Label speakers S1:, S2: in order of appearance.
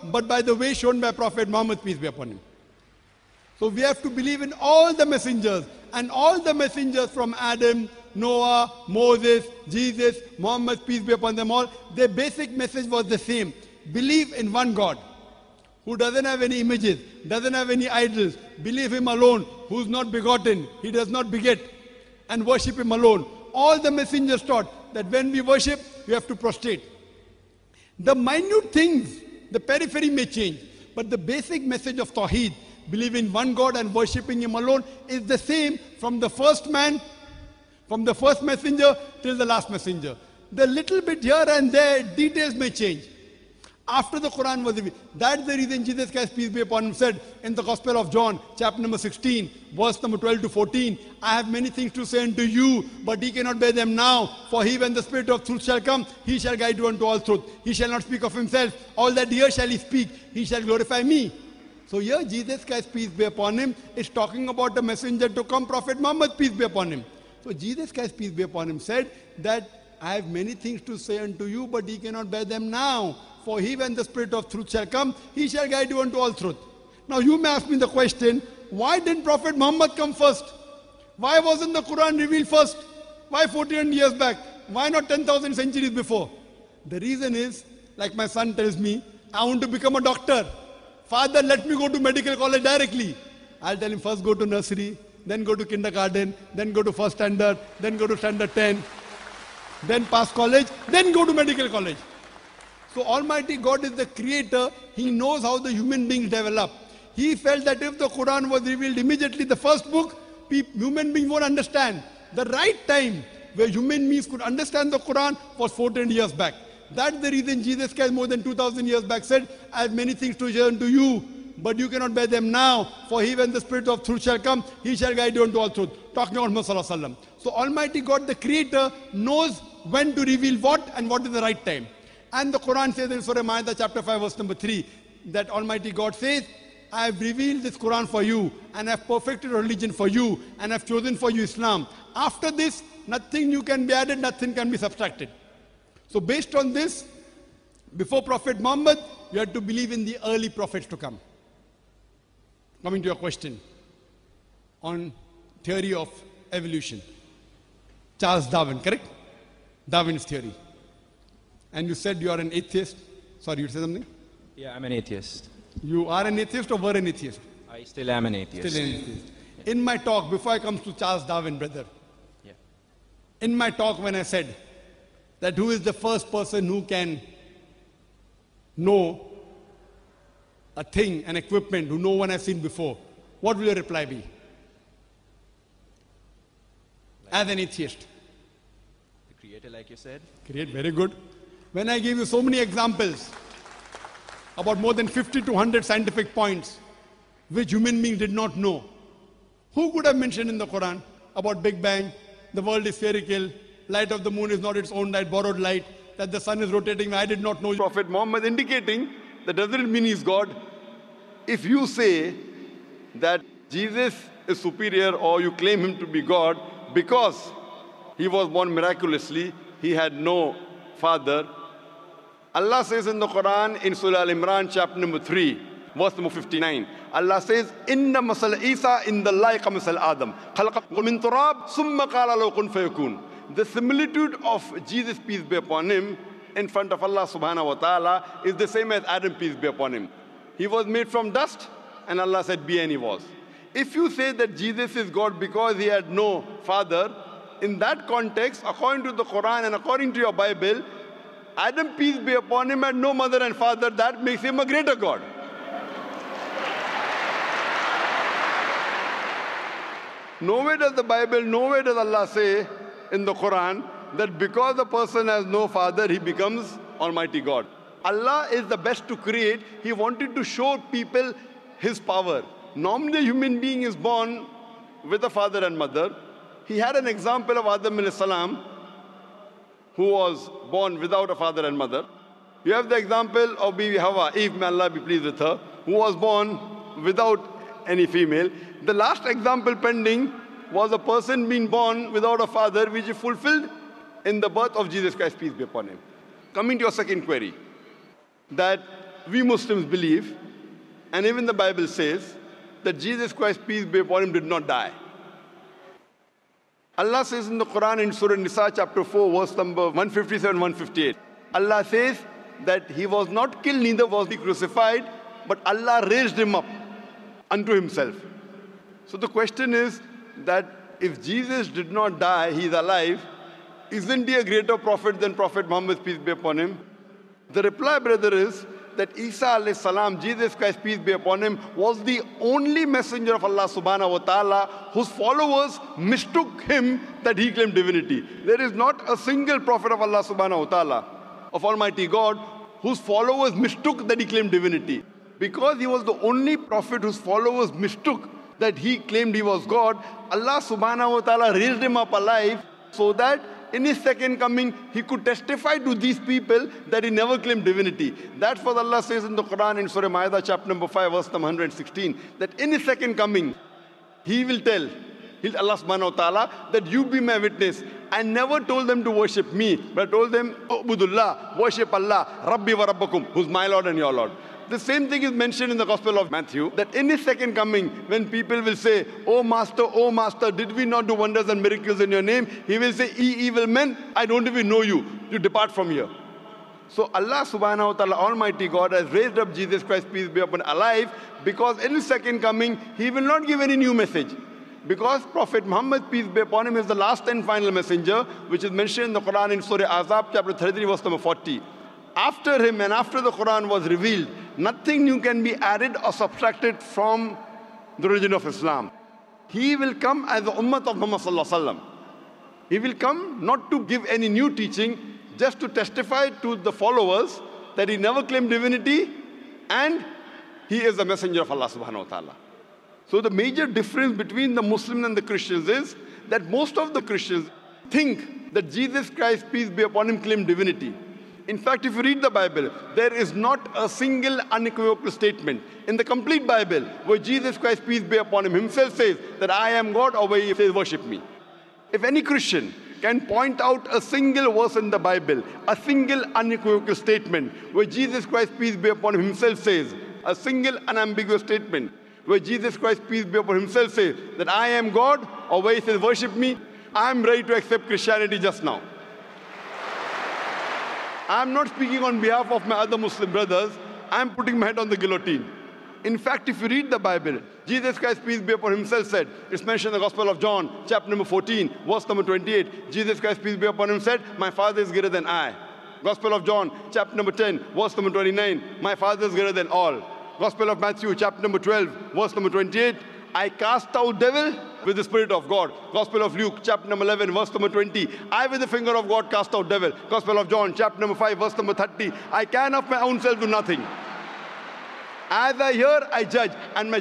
S1: but by the way shown by Prophet Muhammad, peace be upon him. So we have to believe in all the messengers, and all the messengers from Adam, Noah, Moses, Jesus, Muhammad, peace be upon them all, their basic message was the same. Believe in one God, who doesn't have any images, doesn't have any idols. Believe him alone, who's not begotten, he does not beget, and worship him alone. All the messengers taught that when we worship, we have to prostrate. The minute things, the periphery may change, but the basic message of Tawheed, believe in one God and worshipping him alone, is the same from the first man, from the first messenger till the last messenger. The little bit here and there, details may change. After the Quran was revealed, that's the reason Jesus Christ, peace be upon him, said in the Gospel of John, chapter number 16, verse number 12 to 14, I have many things to say unto you, but ye cannot bear them now. For he, when the Spirit of truth shall come, he shall guide you unto all truth. He shall not speak of himself. All that here shall he speak. He shall glorify me. So here Jesus Christ, peace be upon him, is talking about the messenger to come, Prophet Muhammad, peace be upon him. So Jesus Christ, peace be upon him, said that I have many things to say unto you, but ye cannot bear them now. For he, when the Spirit of truth shall come, he shall guide you unto all truth. Now you may ask me the question, why didn't Prophet Muhammad come first? Why wasn't the Quran revealed first? Why 1400 years back? Why not 10,000 centuries before? The reason is, like my son tells me, I want to become a doctor. Father, let me go to medical college directly. I'll tell him, first go to nursery, then go to kindergarten, then go to first standard, then go to standard 10, then pass college, then go to medical college. So Almighty God is the creator. He knows how the human beings develop. He felt that if the Quran was revealed immediately, the first book, human beings won't understand. The right time where human beings could understand the Quran was 14 years back. That's the reason Jesus Christ more than 2,000 years back said, I have many things to share unto you, but you cannot bear them now. For he, when the Spirit of truth shall come, he shall guide you unto all truth. Talking about Muhammad. So Almighty God, the creator, knows when to reveal what and what is the right time. And the Quran says in Surah Ma'idah chapter 5 verse number 3 that Almighty God says, I have revealed this Quran for you and have perfected a religion for you and have chosen for you Islam. After this, nothing new can be added, nothing can be subtracted. So based on this, before Prophet Muhammad, you had to believe in the early prophets to come. Coming to your question on theory of evolution. Charles Darwin, correct? Darwin's theory. And you said you are an atheist. Sorry, you said something?
S2: Yeah, I'm an atheist.
S1: You are an atheist or were an atheist?
S2: I still am an atheist.
S1: Still an atheist. In my talk, before I come to Charles Darwin, brother, in my talk when I said that who is the first person who can know a thing, an equipment, who no one has seen before, what will your reply be? As an atheist.
S2: The creator, like you said.
S1: Great, very good. When I gave you so many examples, about more than 50 to 100 scientific points, which human beings did not know, who could have mentioned in the Quran about Big Bang, the world is spherical, light of the moon is not its own light, borrowed light, that the sun is rotating? I did not know. Prophet Muhammad indicating that doesn't mean he's God. If you say that Jesus is superior or you claim him to be God because he was born miraculously, he had no father, Allah says in the Quran in Surah Al-Imran chapter number 3 verse number 59, Allah says, Inna masal Isa indallahi kamisal Adam khalaqahu min turab summa qala lahu kun fayakun. The similitude of Jesus, peace be upon him, in front of Allah subhanahu wa ta'ala is the same as Adam, peace be upon him. He was made from dust and Allah said be, and he was. If you say that Jesus is God because he had no father, in that context, according to the Quran and according to your Bible, Adam, peace be upon him, had no mother and father. That makes him a greater God. Nowhere does the Bible, nowhere does Allah say in the Quran that because a person has no father, he becomes Almighty God. Allah is the best to create. He wanted to show people his power. Normally a human being is born with a father and mother. He had an example of Adam alayhi salam, who was born without a father and mother. You have the example of Bibi Hawa, Eve, may Allah be pleased with her, who was born without any female. The last example pending was a person being born without a father, which is fulfilled in the birth of Jesus Christ, peace be upon him. Coming to your second query, that we Muslims believe, and even the Bible says, that Jesus Christ, peace be upon him, did not die. Allah says in the Quran in Surah Nisa chapter 4 verse number 157-158, Allah says that he was not killed, neither was he crucified, but Allah raised him up unto himself. So the question is that if Jesus did not die, he is alive, isn't he a greater prophet than Prophet Muhammad, peace be upon him? The reply, brother, is that Isa alayhi salam, Jesus Christ, peace be upon him, was the only messenger of Allah subhanahu wa ta'ala whose followers mistook him that he claimed divinity. There is not a single prophet of Allah subhanahu wa ta'ala, of Almighty God, whose followers mistook that he claimed divinity. Because he was the only prophet whose followers mistook that he claimed he was God, Allah subhanahu wa ta'ala raised him up alive so that in his second coming, he could testify to these people that he never claimed divinity. That's what Allah says in the Quran in Surah Ma'idah, chapter number 5, verse number 116, that in his second coming, he will tell Allah subhanahu wa ta'ala that you be my witness. I never told them to worship me, but I told them, Ubudullah, worship Allah, Rabbi wa Rabbakum, who's my Lord and your Lord. The same thing is mentioned in the Gospel of Matthew, that in his second coming, when people will say, oh Master, did we not do wonders and miracles in your name? He will say, ye evil men, I don't even know you. You depart from here. So Allah subhanahu wa ta'ala, Almighty God, has raised up Jesus Christ, peace be upon him, alive, because in his second coming, he will not give any new message. Because Prophet Muhammad, peace be upon him, is the last and final messenger, which is mentioned in the Quran in Surah Azab, chapter 33, verse number 40. After him and after the Quran was revealed, nothing new can be added or subtracted from the religion of Islam. He will come as the ummah of Muhammad sallallahu alaihi wasallam. He will come not to give any new teaching, just to testify to the followers that he never claimed divinity and he is the messenger of Allah subhanahu wa ta'ala. So the major difference between the Muslims and the Christians is that most of the Christians think that Jesus Christ, peace be upon him, claimed divinity. In fact, if you read the Bible, there is not a single unequivocal statement in the complete Bible where Jesus Christ, peace be upon him, himself says that I am God, or where he says worship me. If any Christian can point out a single verse in the Bible, a single unequivocal statement where Jesus Christ, peace be upon him, himself says, a single unambiguous statement where Jesus Christ, peace be upon him, himself says that I am God, or where he says worship me, I am ready to accept Christianity just now. I am not speaking on behalf of my other Muslim brothers. I am putting my head on the guillotine. In fact, if you read the Bible, Jesus Christ, peace be upon him, himself said, it's mentioned in the Gospel of John, chapter number 14, verse number 28. Jesus Christ, peace be upon him, said, my Father is greater than I. Gospel of John, chapter number 10, verse number 29. My Father is greater than all. Gospel of Matthew, chapter number 12, verse number 28. I cast out devil with the Spirit of God. Gospel of Luke, chapter number 11, verse number 20. I with the finger of God cast out devil. Gospel of John, chapter number 5, verse number 30. I can of my own self do nothing. As I hear, I judge, and my